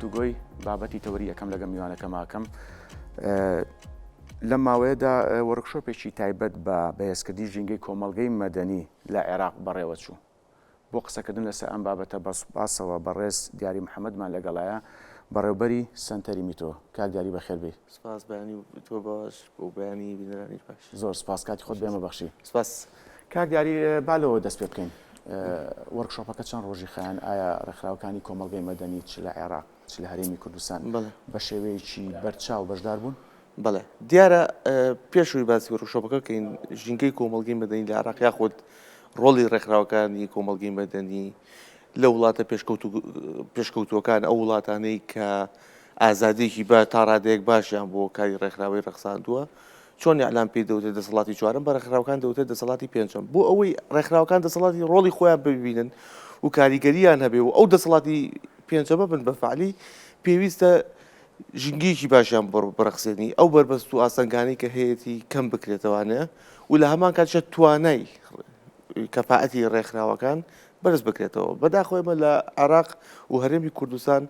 گفتوگۆی بابەتی تەوەری یەکەم لەگەڵ میوانەکە ماکەم لەم ماوەیەدا وەرکشۆپێکی تایبەت بە بەهێزکردنی ژینگەی کۆمەڵگەی مەدەنی لە عێراق بەڕێوە چوو. بۆ قسەکردن لەسەر ئەم بابەتە باسەوە بەڕێز دیاری محەممەدمان لەگەڵایە بەڕێوبەری سنتەری میتۆ. کاک دیاری بەخێر بێ. سپاس بەیانی تۆ باش بۆ بەیانی بینەرانی باش. زۆر سپاس کاتی خۆت بێمە بەخشی. سپاس. کاک دیاری بالەوە دەست پێ بکەین. وەرکشۆپەکە چەند ڕۆژی خەیان ئایا ڕێکخراوەکانی کۆمەڵگەی مەدەنی چ لە عێراق چ لە هەرێمی کوردستان بە شێوەیەکی بەرچاو بەشدار بوون؟ بەڵێ دیارە پێشووی باسی وەرکشۆپەکە کەین ژینگەی کۆمەڵگەی مەدەنی لە عێراق یاخود ڕۆڵی ڕێکخراوەکانی کۆمەڵگەی مەدەنی لە وڵاتە پێشکەوتووەکان ئەو وڵاتانەی کە ئازادیێکی با تا ڕادەیەک باشیان بۆ کاری ڕێکخراوەی ڕەخساندووە چۆن ئەعلام پێی دەوتێت دەسەڵاتی چوارەم بە ڕێکخراوەکان دەوتێت دەسەڵاتی پێنجەم بۆ ئەوەی ڕێکخراوەکان دەسەڵاتی ڕۆڵی خۆیان ببینن و کاریگەریان هەبێ و ئەو دەسەڵاتی پێنجەمە بن بە فعلی پێویستە ژینگەیەکی باشیان بڕەخسێنی ئەو بربەست و ئاسەنگانی کە هەیەی کەم بکرێتەوەوانەیە و لە هەمان کاتشە توانای کەفاەتی ڕێکخراوەکان بەرز بکرێتەوە. بەداخۆیمە لە عێراق و هەرێمی کوردستان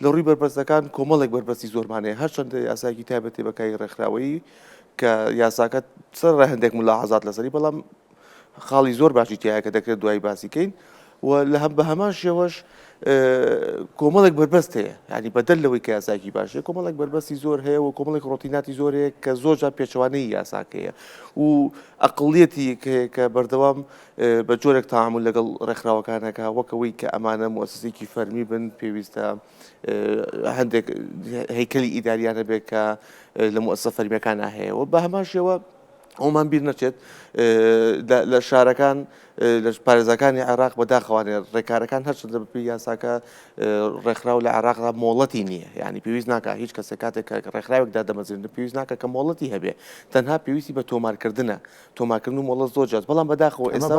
لە ڕووی بربەستەکان کۆمەڵێک بربەستی زۆرمانەیە هەرچەندە یاساکی تایبەتی بەکاری ڕێکخراوەیی کە یاساکە سەر هەندێک ملاحەزات لەسەری بەڵام خاڵی زۆر باشی تایە کە دەکرێت دوای باسیکەین و لە بە هەمان شێوەش کۆمەڵێک بربەست هەیە ینی بەدەل لەوەی کە یاساکی باشەیە کۆمەڵێک بربەستی زۆر هەیە و کۆمەڵێک ڕۆتیناتی زۆر هەیە کە زۆرجار پێچەوانەی یاساکەیە و ئەقڵیەتی کە بەردەوام بە جۆرێک تەعامل لەگەڵ ڕێکخراوەکانەکە وەکەوەی کە ئەمانە موسسەیەکی فەرمی بن پێویستە هەندێک هەیکەلی ئیداریانە بێت کە لە موسسە فەرمیەکانە هەیە و بە هەمان شێوە ئەومان بیر نەچێت لە شارەکان لە پارێزەکانی عێراق بەداخەوانێ ڕێکارەکان هەرچەندە بەپێی یاساکە ڕێکخراو لە عێراقدا مۆڵەتی نییە ینی پێویست ناکە هیچ کەسێک کاتێک ڕێکخراوێکدا دەمەزرێن پێویست ناکە کە مۆڵەتی هەبێ تەنها پێویستی بە تۆمارکردنە تۆمارکردن و مۆڵەت زۆر جاست بەڵام بەداخەوە ئێستا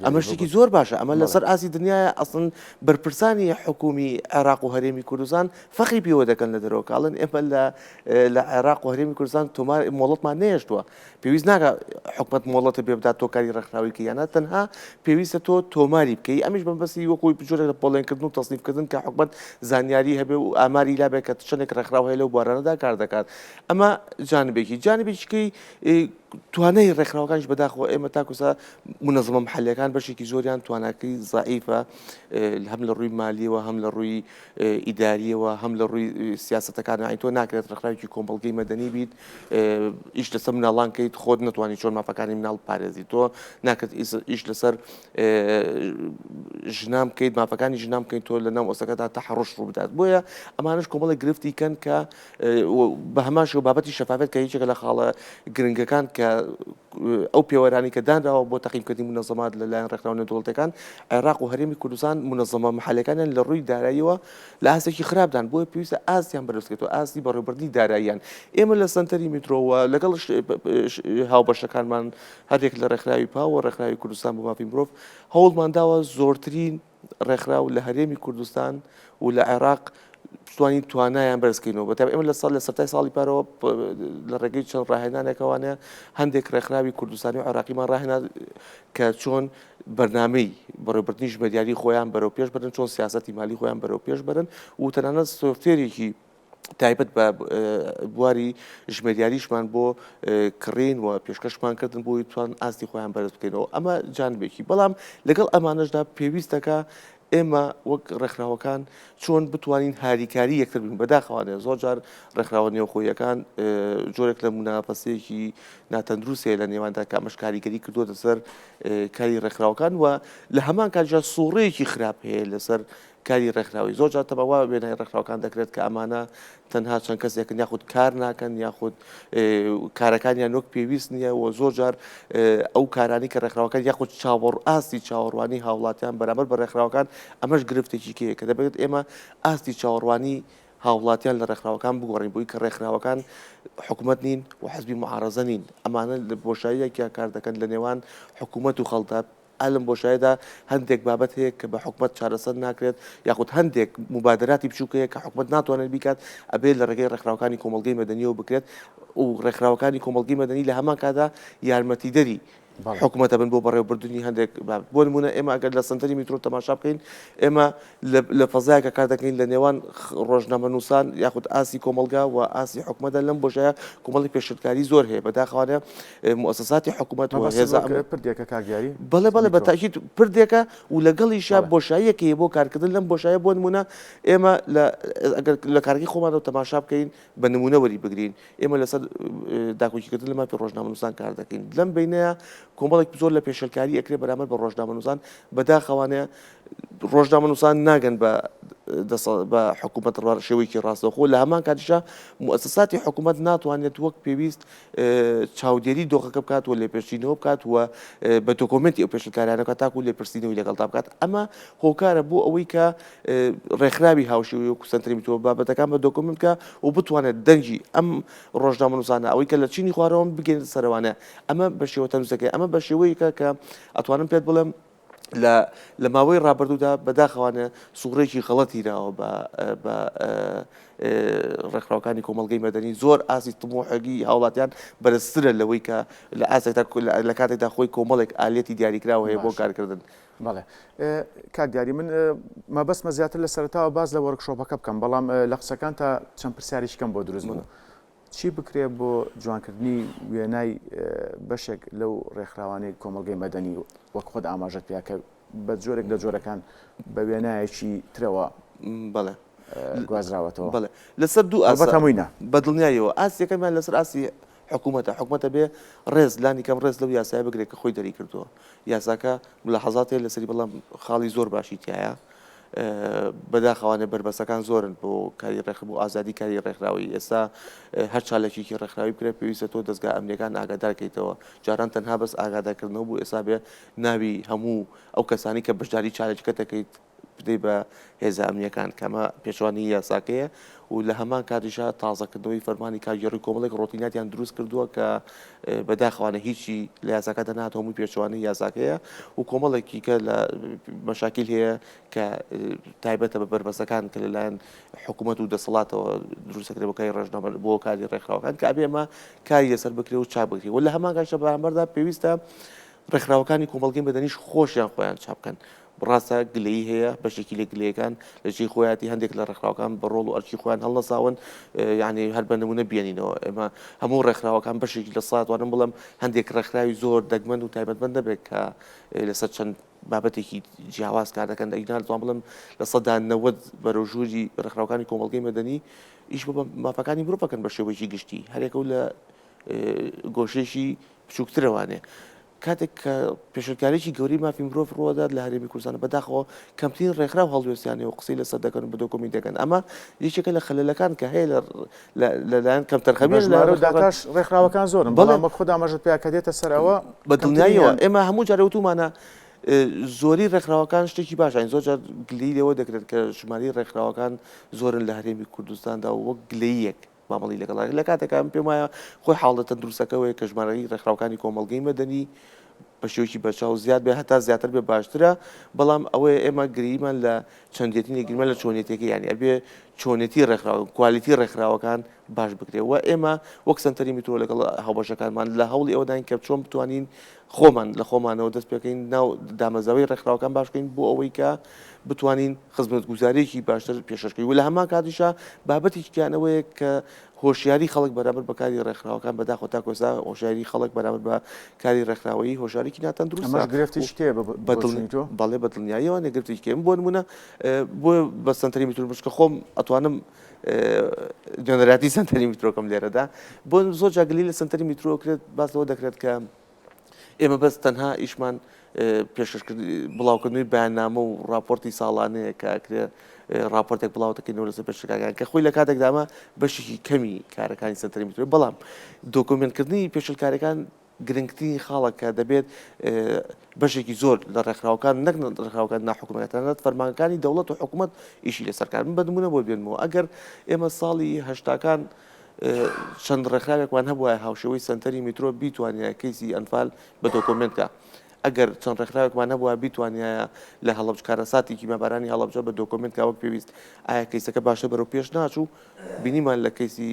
ئەمە شتێکی زۆر باشە ئەمە لەسەر ئاسی دنیاە ئەسڵن بەرپرسانی حکومی عێراق و هەرێمی کوردستان فەخری پێوە دەکەن لە دەرەوەکڵن ئێمە لە عێراق و هەرێمی کوردستان تۆمار مۆڵەتمان نێشتووە پێویست ناکە حکومەت مۆڵەتە بێ بدات تۆکاری ڕێکخراوی کەیانە تەنها پێویستە تۆ تۆماری بکەی ئەمیش بەبەستی وەکوی بجۆرە لە پۆڵێنکردن و تەسنیفکردن کە حکومەت زانیاری هەبێ و ئاماری لابێت کە چەندێک ڕێکخراو هەیە لەو بوارانەدا کار دەکات ئەمە جانبێکیکەی توانای ڕێکخراوەکانش بەداخەوە ئێمە تاکوسا منەظمە محەللەکان بەشێکی زۆریان تواناکەی زائیفە هەم لە ڕووی مالیەوە هەم لە ڕووی ئیداریەوە هەم لە ڕووی سیاسەتەکان تۆ ناکرێت ڕێکخراوێکی کۆمەڵگەی مەدەنی بیت ئیش لەسەر مناڵانکەیت خۆت نتوانانی چۆن مافەکانی مناڵ پارێزی تۆ ناکرێت ئیش لەسەر ژنام بکەیت مافەکانی ژنام بکەیت تۆ لە ناو ئۆسەکەدا تەحڕۆش ڕوو بدات بۆیە ئەمانش کۆمەڵی گرفتی کەن کە بە هەمان شێوە بابەتی شەفافێت کە هیچێکە لە خاڵە گرنگەکان کە ئەو پێوەرانی کە دانراوە بۆ تەقییمکردنی منەظەمات لەلایەن ڕێکخراو نێودەوڵەتەکان عێراق و هەرێمی کوردستان منەظەمە محەللەکانیان لە ڕووی داراییەوە لە ئاستێکی خراپدان بۆیە پێویستە ئاستیان بەرزکێتەوە ئاستی بەڕێوەبردننی داراییان ئێمە لە سنتەری میترۆوە لەگەڵ هاوبەشەکانمان هەرێک لە ڕێکخراوی پاوە ڕێکخراوی کوردستان بۆ مافی مرۆڤ هەوڵمانداوە زۆرترین ڕێکخراو لە هەرێمی کوردستان و لە عێراق توانین توانایان بەرزکەینەوە بەتاب ئێمە لە سەرای ساڵی پارەوە لە ڕێگەی چەند ڕاهێنانێکەوانە هەندێک ڕێکخراوی کوردستانی و عێراقیمان ڕاهێنا کە چۆن بەرنامەی بەڕێوەبردننی ژمێریاری خۆیان بەرەو پێش بردن چۆن سیاسەتی مالی خۆیان بەرەو پێش برن و تەنانەت سۆفتێرێکی تایبەت بە بواری ژمێریاریشمان بۆ کڕین و پێشکەشمان کردن بۆی توان ئاستی خۆیان بەرز بکەینەوە ئەمە جانبێکی بەڵام لەگەڵ ئەمانەشدا پێویستەکە ئێمە وەک ڕێکخراوەکان چۆن بتوانین هاریکاری یەکتر بین بەداخەوانێ زۆر جار ڕێکخراوە نێوخۆیەکان جۆرێک لە مناپەسەیەکی ناتەندروستێ لە نێواندا کە ئەمەش کاریگەری کردووەتە سەر کاری ڕێکخراوەکان و لە هەمان کاتژا سوڕەیەکی خراپ هەیە لەسەر کاری ڕێکخراوی زۆر جار تەواوە وێنەی ڕێکخراوەکان دەکرێت کە ئەمانە تەنها چەند کەسێکن یاخود کار ناکەن یاخود کارەکانیان وەک پێویست نییە و زۆر جار ئەو کارانی کە ڕێکخراوەکان یاخود ئاستی چاوەڕوانی هاوڵاتیان بەرامبەر بە ڕێکخراوەکان ئەمەش گرفتێکی کەیە کە دەبێت ئێمە ئاستی چاوەڕوانی هاوڵاتیان لە ڕێکخراوەکان بگۆڕین بۆی کە ڕێکخراوەکان حکوومەت نین و حەزبی معارەزە نین ئەمانە لە بۆشاییەکە کار دەکەن لە نێوان حکوومەت و خەڵدا ئالم بۆشایدا هەندێک بابەت هەیە کە بە حکومەت چارەسەر ناکرێت یاخود هەندێک مبادراتی بچووکەیە کە حکومەت ناتوانێت بیکات ئەبێت لە ڕێگەی ڕێکخراوەکانی کۆمەڵگەی مەدەنیەوە بکرێت و ڕێکخراوەکانی کۆمەڵگەی مەدەنی لە هەمان کادا یارمەتیدەری حکوومەتە بن بۆ بەڕێوەبردننی هەندێک بۆ نمونە ئێمە ئەگەر لە سنتەری میترۆ تەماشا بکەین ئێمە لە فەزایەکە کار دەکەین لە نێوان ڕۆژنامە نووسان یاخود ئاسی کۆمەلگا و ئاسی حکوومەتە لەم بۆشەیە کۆمەڵی پێشتکاری زۆر هەیە بەداخەوانە مؤسساتی حکوومەت پردێکە کاگیاری بەڵێ بەتاکید پردێکە و لەگەڵیشا بۆشاییەکەیە بۆ کارکردن لەم بۆشایە بۆ نمونە ئێمە لە کارگی خۆمانەوە تەماشا بکەین بە نمونە وەری بگرین ئێمە لەسەر داکۆکیکردن لە مافی ڕۆژنامە نووسان کار دەکەین لەم بینەیە کۆمەڵێک زۆر لە پێشەلکاری ئەکرێ بەرامبەر بە ڕۆژنامە نووسان بەداخەوانەیە ڕۆژنامە نووسان ناگەن بە حکوومەت شێوەیەکی ڕاستەوخۆ لە هەمان کاتیشا مؤسساتی حکوومەت ناتوانێت وەک پێویست چاودێری دۆخەکە بکات و لێپێشینەوە بکات و بە دۆکۆمنتی ئەو پێشەکارانەکە تاکو و لێپرسینەوەی لەگەڵتا بکات ئەمە هۆکارە بۆ ئەوەی کە ڕێکخراوی هاوشێوەی و سنتەرمیتۆ بابەتەکان بە دۆکۆمنت بکە و بتوانێت دەنگی ئەم ڕۆژنامە نووسانە ئەوەی کە لە چینی خوارەوە بگەێنێت سەروانە ئەمە بە شێوە تەنووسەکەی ئەمە بە شێوەیەکە کە ئەتوانم پێت بڵێم لە ماوەی ڕابردوودا بەداخەوانە سوغڕێکی غەڵەتیراوە بە ڕێکخراوەکانی کۆمەڵگەی مەدەنی زۆر ئاسی تمۆحەگی هاوڵاتیان بەرزترە لەوەی کە لە ئاسێکدا لە کاتێکدا خۆی کۆمەڵێک ئالێتی دیاریکراوە هەیە بۆ کارکردن. بەڵێ کات دیاری من مەبەستمە زیاتر لە سەرتاوە باز لە وەرکشۆپەکە بکەم بەڵام لە قسەکان تا چەند پرسیاریشکەم بۆ دروست بوو چی بکرێ بۆ جوانکردنی وێنای بەشێک لەو ڕێکخراوانەی کۆمەڵگەی مەدەنی وەک خۆت ئاماژەت پیاکە بە جۆرێک لە جۆرەکان بە وێنایەکی ترەوە بەڵێ گوازراوەتەوە بەڵێ لەسەر دوو هەمووینە بەدڵنیایەوە ئاسیەکەمان لەسەر ئاسی حکوومەتە بێ ڕێز لانی کەم ڕێز لەو یاسای بگرێت کە خۆی دەری کردووە یاساکە لە حەزاتێ لەسەری بەڵام خاڵی زۆر باشی تایە بەداخەوانە بربەسەکان زۆرن بۆ کاری ڕێک بۆ ئازادی کاری ڕێکخراوی ئێستا هەر چالێکێکی ڕێکخراوی بکرێت پێویستە تۆ دەستگا ئەمنیەکان ئاگادارکەیتەوە جاران تەنها بەس ئاگادارکردنەوە بوو ئێستا بێ ناوی هەموو ئەو کەسانی کە بەشداری چالێکەکە دەکەیت بدەی بە هێزە ئەمنیەکان کەمە پێشوانی یاساکەیە و لە هەمان کاتیشا تازەکردنەوەی فەرمانی کاژێڕی کۆمەڵێک ڕۆتیناتیان دروست کردووە کە بەداخەوانە هیچی لە یاساکەدا نهات هەمووی پێشوانی یاساکەیە و کۆمەڵێکی کە لە مەشاکیل هەیە کە تایبەتە بە بربەسەکان کە لەلایەن حکوومەت و دەسەڵاتەوە دروستەکرێت بۆ کاری ڕێژنامە بۆ کاری ڕێکخراوەکان کە ئەبێ ئەمە کاری لەسەر بکرێ و چاپ بکرێت و لە هەمان کاتیشا بەرامبەردا پێویستە ڕێکخراوەکانی کۆمەڵگەی مەدەنیش خۆشیان خۆیان چاپ بکەن ڕاستە گلەیی هەیە بەشێکی لە گلەیەکان لەژێ خۆیاتی هەندێک لە ڕێکخراوەکان بە ڕۆڵ و ئەرکی خۆیان هەڵنەساون یعنی هەر بە نمونە بێنینەوە ئێمە هەموو ڕێکخراوەکان بەشێکی لە ساتوانم بڵم هەندێک ڕێکخراوی زۆر دەگمەن و تایبەتمەند دەبێت کە لەسەر چەند بابەتێکی جیاواز کار دەکەن دەینا توان بڵم لە سەدا 90 بەرەوژووری ڕێکخراوەکانی کۆمەڵگەی مەدەنی ئیش بە مافەکانی مرۆڤەکەن بە شێوەیەکی گشتی هەرێکە و لە گۆشەیەکی بچووکترەوانێ کاتێک کە پێشکارێکی گەوری مافی مرۆڤ ڕۆدات لە هەرێمی کوردستان بەداخەوە کەمترین ڕێکخراو هەڵوێستیانێ و قسەی لەسەر دەکەن بە دۆکۆمی دەکەن ئەمە یەکێکە لە خەلەلەکان کە هەیە لەلایەن کەم تەرخەبیێش داتاش ڕێکخراوەکان زۆرن بەڵام خۆدا ئاماژەت پێیا کە دێتە سەرەوە بە دڵنیاییەوە ئێمە هەموو جارە وتومانە زۆری ڕێکخراوەکان شتێکی باشین زۆر گلەی لەوە دەکرێت کە ژماری ڕێکخراوەکان زۆرن لە هەرێمی کوردستاندا و وەک گلەیەک مامەڵی لەگەڵ لە کاتێکم پێم وایە خۆی حاڵەتە دروستەکەوەی کە ژمارەی ڕێکخراوەکانی کۆمەڵگەی مەدەنی بە شێوکی بەچاو زیاد بێ هەتا زیاتر بێ باشترە بەڵام ئەوەیە ئێمە گریمان لە چەندێتی نێگریمە لە چۆنێتێکی یانی ئەبێ چۆنێتی ڕێکخراو کوالیتی ڕێکخراوەکان باش بکرێت و ئێمە وەک سنتەری میترۆ لەگەڵ هاوبەشەکانمان لە هەوڵی ئەوەداین کە چۆن بتوانین خۆمان لە خۆمانەوە دەست پێکەین ناو دامەزەوەی ڕێکخراوەکان باشکەین بۆ ئەوەی کە بتوانین خزمەتگوزاریەکی باشتر پێشکەین و لە هەمان کاتیشا بابەتێکیانەوەیە کە هۆشیاری خەڵک بەرامبەر بە کاری ڕێکخراوەکان بەداخۆ تا کۆستا هۆشیاری خەڵک بەرامبەر بە کاری ڕێکخراوەیی هۆشارێکی ناتەن دروستە گرفتی شتێ بەڵێ بەدڵنیاییەوە نەگرفتی کێم بۆ نمونە بۆ بە سنتەری میترۆ بشکە خۆم ئەتوانم جۆنەراتی سنتەری میترۆکەم لێرەدا بۆ زۆر جاگلی لە سنتەری میترۆ کرێت باسەوە دەکرێت کە ئێمە بەس تەنها ئیشمان بڵاوکردنی بەیاننامە و راپۆرتی ساڵانەیە کاکرێ راپۆرتێک بڵاوتەکەینەوە لەسەر پێشکارەکان کە خۆی لە کاتێکدامە بەشێکی کەمی کارەکانی سنتەری میترۆ بەڵام دۆکۆمنتکردنی پێشکارەکان گرنگترین خاڵەکە دەبێت بەشێکی زۆر لە ڕێکخراوەکان نەک ڕێکخراوەکان ناحکوومەتانەت فەرمانەکانی دەوڵەت و حکوومەت ئیشی لەسەرکار من بە نمونە بۆ بێنمەوە ئەگەر ئێمە ساڵی هەشتاکان چەند ڕێکخراوێکمان هەبووە هاوشێوەی سنتەری میترۆ بیتوانێت کەیسی ئەنفال بە دۆکۆمنتکە ئەگەر چەند ڕێکخراوێکمان هەبووە بیتوانایە لە هەڵەبجکارە ساتی کیمەبارانی هەڵەبجە بە دۆکۆمنتکە وەک پێویست ئایا کەیسەکە باشە بەرەو پێش ناچوو بینیمان لە کەیسی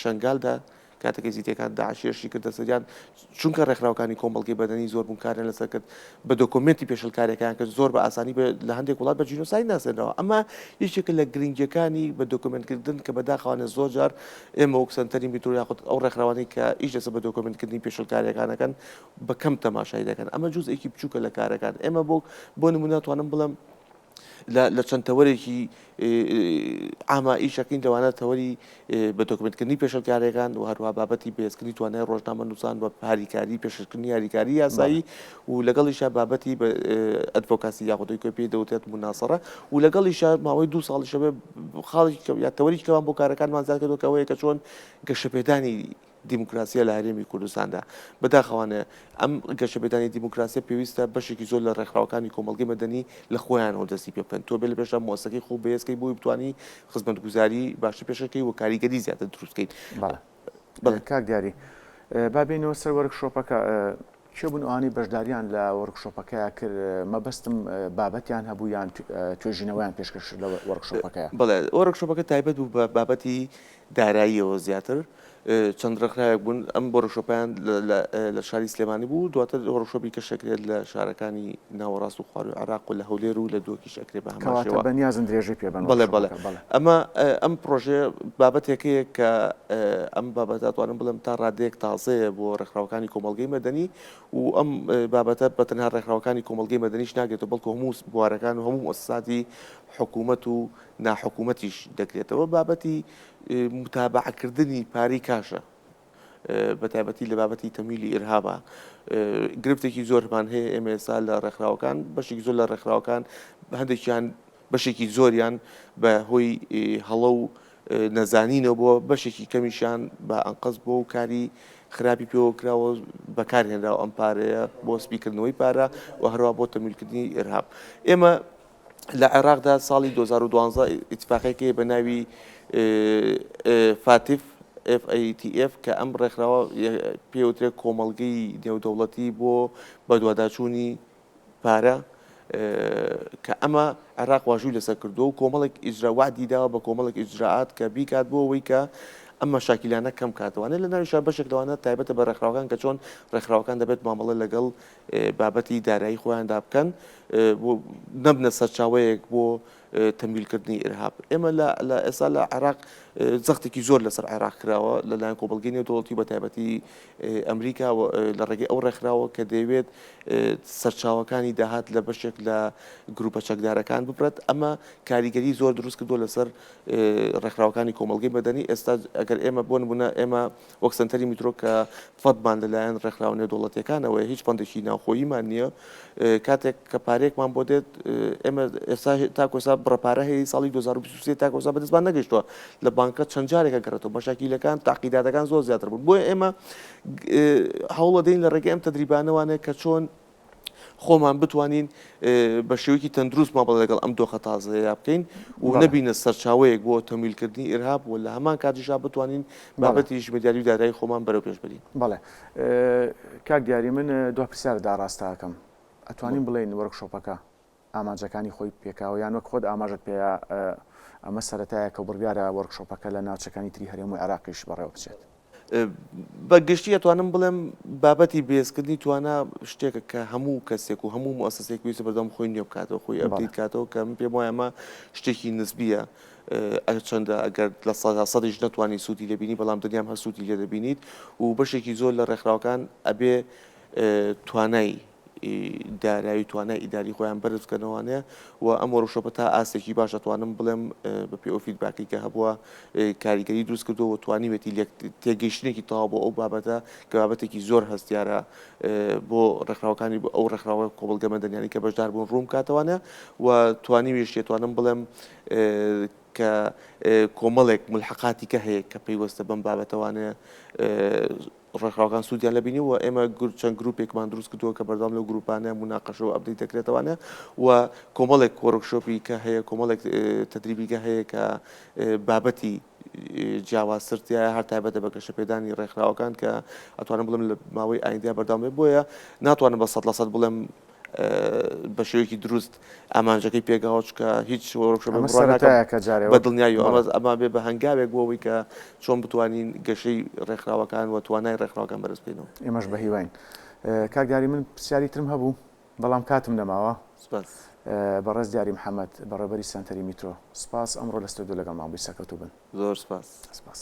شنگالدا کاتێکی زییتەکان داعشێشی کردە سەریان چونکە ڕێکخراوەکانی کۆمەڵگەی بەدەنی زۆر بوونکارن لەسەر کرد بە دۆکمنتی پێشلکارەکان کە زۆر بە ئاسانی لە هەندێک وڵات بە جینۆساید ناسێنەوە ئەمە یەکێکە لە گرنگیەکانی بە دۆکمنتکردن کە بەداخەوانە زۆر جار ئێمە وەک سەنتەری میترۆ یاخود ئەو ڕێکخراوانەی کە ئیش لەسەر بە دۆکمنتکردنی پێشلکارەکانەکەن بە کەم تەماشای دەکەن ئەمە جزئێکی بچووکە لە کارەکان ئێمە بۆ نمونە توانم بڵم لە چەند تەوەرێکی ئاما ئیشەکەین لەوانە تەوەری بە دۆکمنتکردنی پێشەکارەکان و هەروە بابەتی بێزکردنی توانای ڕۆژنامە نووسان بە هاریکاری پێشکردنی یاریکاری یاسایی و لەگەڵیشە بابەتی بە ئەدڤۆکاسی یاخودی کۆ پێی دەوتێت مناسەڕە و لەگەڵیشە ماوەی 2 ساڵیشە بێ خاڵی یا تەوەریکەوان بۆ کارەکانمان زیاد کردەوەیە کە چۆن گەشەپێدانی دیموکراسیە لە هەرێمی کوردستاندا بەداخەوانە ئەم گەشەپێدانی دیموکراسی پێویستە بەشێکی زۆر لە ڕێکخراوەکانی کۆمەڵگەی مەدەنی لە خۆیانەوە دەستی پێ بکەن تۆ بێ لە پێشە مۆسەکەی خۆ بەهێزکەی بۆی بتوانی خزمەتگوزاری باشی پێشەکەی و کاریگەری زیاتر دروستکەین. کاک دیاری با بینەوە سەر وەرکشۆپەکە چێ بوون ئەوانی بەشداریان لە وەرکشۆپەکەیە کرد مەبەستم بابەتیان هەبوو یان توێژینەوەیان پێشکەش لە وەرکشۆپەکەیە؟ بەڵێ وەرکشۆپەکە تایبەت بوو بە بابەتی داراییەوە زیاتر چەند ڕێکخراوێک بوون ئەم وەرکشۆپیان لە شاری سلێمانی بوو دواتر وەرکشۆپی کەشەکرێت لە شارەکانی ناوەڕاست و خوار و عێراق و لە هەولێر و لە دووەکی شەکرێ بە هەماشەوە بەنیازن درێژەی پێبن. بەڵێ ئەمە ئەم پرۆژێ بابەتێکەیە کە ئەم بابەتە توانم بڵم تا ڕادەیەک تازەیە بۆ ڕێکخراوەکانی کۆمەڵگەی مەدەنی و ئەم بابەتە بە تەنها ڕێکخراوەکانی کۆمەڵگەی مەدەنیش ناگرێتەوە بەڵکو هەموو بوارەکان و هەموو مؤسساتی حکوومەت و ناحکوومەتیش دەکرێتەوە بابەتی متابعکردنی پارەی کاشە بە تایبەتی لە بابەتی تەمیلی ئیرهابە گرفتێکی زۆرمان هەیە ئێمە ئێستا لە ڕێکخراوەکان بەشێکی زۆر لە ڕێکخراوەکان هەندێکیان بەشێکی زۆریان بە هۆی هەڵە و نەزانینەوە بۆ بەشێکی کەمیشیان بە ئەنقەز بۆ و کاری خراپی پێوە کراوە بەکارهێنراوە ئەم پارەیە بۆ سپیکردنەوەی پارە و هەروە بۆ تەمیلکردنی ئیرهاب. ئێمە لە عێراقدا ساڵی 2012 ئیتفاقێکی بە ناوی فاتف FATF کە ئەم ڕێکخراوە پێوترێت کۆمەڵگەی نێودەوڵەتی بۆ بەدواداچوونی پارە کە ئەمە عێراق واژووی لەسەر کردو و کۆمەڵێک ئیجراوادی داوە بە کۆمەڵێک ئیجراعات کە بیکات بۆ ئەوەی کە ئەمە شاکیلانە کەم کاتوانێت لە ناویشا بەشێک لەوانە تایبەتە بە ڕێکخراوەکان کە چۆن ڕێکخراوەکان دەبێت مامەڵە لەگەڵ بابەتی دارایی خۆیاندا بکەن نەبنە سەرچاوەیەک بۆ تەمیلکردنی ئیرهاب. ئێمە لە ئێستا لە عێراق زەختێکی زۆر لەسەر عێراق کراوە لەلایەن کۆمەڵگەی نێودەوڵەتی بە تایبەتی ئەمریکا لە ڕێگەی ئەو ڕێکخراوە کە دەیەوێت سەرچاوەکانی داهات لە بەشێک لە گروپە چەکدارەکان ببرێت ئەمە کاریگەری زۆر دروست کردووە لەسەر ڕێکخراوەکانی کۆمەڵگەی مەدەنی. ئێستا ئەگەر ئێمە بۆ نمونە ئێمە وەک سەنتەری میترۆ کە فەدمان لەلایەن ڕێکخراوە نێودەوڵەتیەکانەوە هیچ فەندێکی ناوخۆییمان نییە کاتێک کە پارێکمان بۆ دێت ئێمە ئێستا تاکۆسا بڕەپارە هەیە ساڵی 2023 تاکۆسا بەدەستمان نەگەیشتووە لە بانکە چەند جارێکە گەڕێتەوە بەشاکیلەکان تاقیداتەکان زۆر زیاتر بوون بۆیە ئێمە هەوڵە دەین لە ڕێگەی ئەم تەدریبانەوانە کە چۆن خۆمان بتوانین بە شێوەیەکی تەندروست مابڵ لەگەڵ ئەم دۆخە تازەیە بکەین و نەبینە سەرچاوەیەک بۆ تەمیلکردنی ئیرهاب و لە هەمان کاتیشا بتوانین بابەتی ژمێدیاری و دارایی خۆمان بەرەو پێش بەرین. بەڵێ کاک دیاری من دو پرسیاردا ڕاستاکەم ئەتوانین بڵێن وەرکشۆپەکە ئاماجەکانی خۆی پێکاوە یان وەک خۆت ئاماژت پێ ئەمە سەرەتایە کە بڕیارە وەرکشۆپەکە لە ناوچەکانی تری هەرێم و عێراقیش بەڕێوە بچێت؟ بە گشتی ئەتوانم بڵێم بابەتی بێزکردنی توانە شتێکە کە هەموو کەسێک و هەموو مؤسسەیەک ویستە بەردەم خۆی نێو بکاتەوە خۆی ئەبدیت کاتەوە کە من پێم وایە ئەمە شتێکی نسبیە چەندە ئەگەر لە سەدیش نەتوانی سوودی لێبینی بەڵام دنیام هەر سوودی لێ دەبینیت و بەشێکی زۆر لە ڕێکخراوەکان ئەبێ توانای دارایی توانای ئیداری خۆیان بەرز بکەنەوەوانەیە و ئەم وەرکشۆپە تا ئاستێکی باش ئەتوانم بڵێم بە پێ فیدباکی کە هەبووە کاریگەری دروست کردەوە و توانیوێتی تێگەیشتنێکی تەواو بۆ ئەو بابەتە کە بابەتێکی زۆر هەستیارە بۆ ڕێکخراوەکانی بۆ ئەو ڕێکخراوە کۆمەڵگە مەدەنیانی کە بەشدار بوون ڕوون کاتەوانە و توانیویش توانم بڵێم کە کۆمەڵێک ملحقاتی کە هەیە کە پەیوەستە بەم بابەتەوانەیە ڕێکخراوەکان سوودیان لە بینی و ئێمە چەند گروپێکمان دروست کردووە کە بەردەوام لەو گروپانە مناقەشە و ئەپدەیت دەکرێتەوەوانە و کۆمەڵێک وەرکشۆپی کە هەیە کۆمەڵێک تەدریبیگە هەیە کە بابەتی جیاوازترتیایە هەر تایبەتە بە گەشەپێدانی ڕێکخراوەکان کە ئەتوانم بڵێم لە ماوەی ئایندە بەردەوام بێت بۆیە ناتوانم بە 100% بڵێم بە شێوەیەکی دروست ئامانجەکەی پێگاوە چکە هیچ وەرکشۆپ ئەمە سەرەتایە کە جارێ بە دڵنیایی ئەمە بێ بە هەنگاوێک بۆەوەی کە چۆن بتوانین گەشەی ڕێکخراوەکان و توانای ڕێکخراوەکان بەرز بکەینەوە. ئێمەش بە هیواین. کاکداری من پرسیاری ترم هەبوو بەڵام کاتم نەماوە. سپاس. بەڕێز دیاری محەممەد بەڕێبەری سنتەری میترۆ سپاس ئەمڕۆ لە ستۆدیۆ لەگەڵ ماڵ بیسەکەوتوو بن. زۆر سپاس. سپاس.